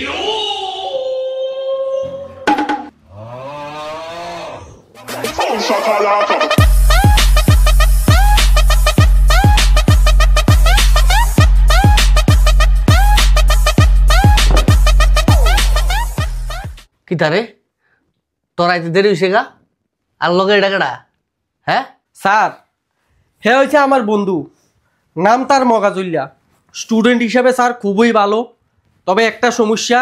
কি তারে তোর আইতে দেরি হইছে গা আর লগে এটা কেডা হ্যাঁ স্যার হে হইছে আমার বন্ধু নাম তার মগাজুল্লা স্টুডেন্ট হিসাবে স্যার খুবই ভালো তবে একটা সমস্যা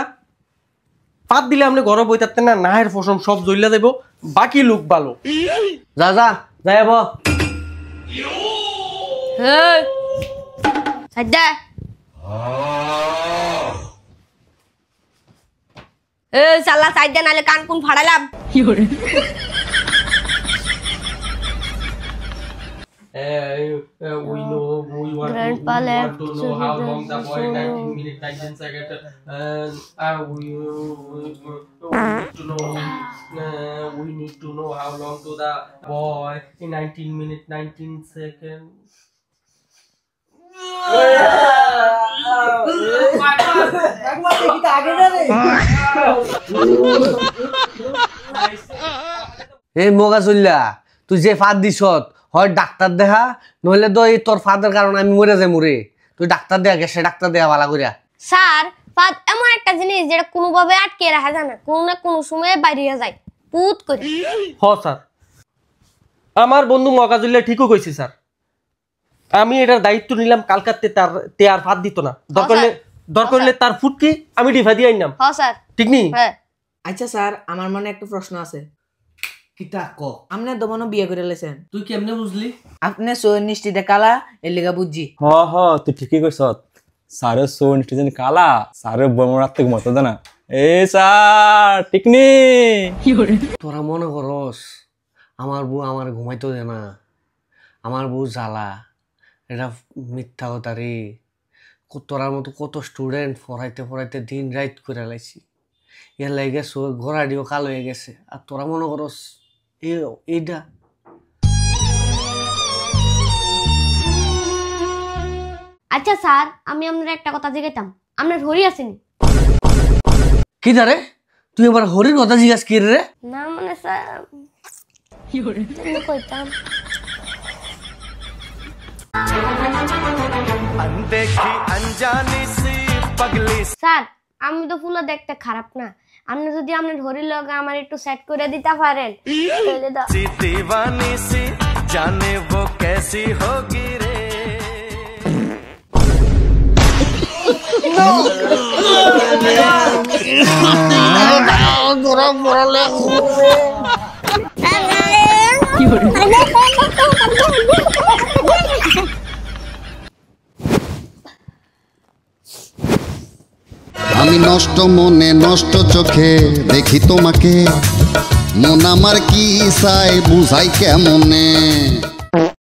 পাত দিলে আপনি ঘরে বই থাকতেন না নাহের ফসম সব জ্বললা দেব বাকি লোক ভালো যা যা যাই আব হেই সাইডা এই শালা সাইডা নালে কান কোন ফাড়ালাম কি করে we know we want to know how long the boy 19 minutes 19 seconds we need to know how long to the boy in 19 minutes 19 seconds এই মগা চল্লা তুই যে ফাঁদ দিছত হয় ডাক্তার দেখা নইলে তো এই তোর ফাঁদের কারণে আমি মরে যাই মরে তুই ডাক্তার দেয়া গেছে ডাক্তার দেয়া ভালো করিয়া স্যার ফাদ এমন একটা জিনিস যেটা কোনোভাবে আটকে রাখা যায় না কোনো না কোনো সময় বাইরে যায় পুত করে হ স্যার আমার বন্ধু মগাজুল্লা ঠিকই কইছে স্যার আমি এটার দায়িত্ব নিলাম কালকাতে তে আর ফাঁদ দিত না দরকার হলে তার ফুটকি আমি ডিফা দিয়ে আইনাম হ্যাঁ স্যার ঠিক নি হ্যাঁ আচ্ছা স্যার আমার মনে একটা প্রশ্ন আছে কিতা ক আপনি দমনো বিয়ে করে লেছেন তুই কেমনে বুঝলি আপনি সোয়ের নিশ্চিতে কালা এর লেগা বুঝছি তুই ঠিকই কইছ সারে সোন স্টেশন কালা সারে বমরাত্মক মতো জানা এ স্যার ঠিক নি তোরা মনে করস আমার বউ আমার ঘুমাইতো দে না আমার বউ জ্বালা এটা মিথ্যা কথা রে তোরার মতো কত স্টুডেন্ট পড়াইতে দিন রাইট করে লাইছি এর লাগে ঘোড়া দিও কাল হয়ে গেছে আর তোরা মনে করস এইটা আচ্ছা স্যার আমি আপনার একটা কথা জিজ্ঞাসা আপনার হরি আসেনি কি রে তুই এবার হরির কথা জিজ্ঞাসা কি রে না মানে স্যার কি হরে তুমি কইতাম अनदेखी अनजानी सी पगली স্যার আমি তো ফুলা দেখতে খারাপ না আপনি যদি আপনার হরির লগে আমার একটু সেট করে দিতে পারেন তাহলে দাও सी दीवानी सी जाने वो कैसी होगी रे আমি নষ্ট মনে নষ্ট চোখে দেখি তোমাকে মন আমার কি চাই বুঝাই কেমনে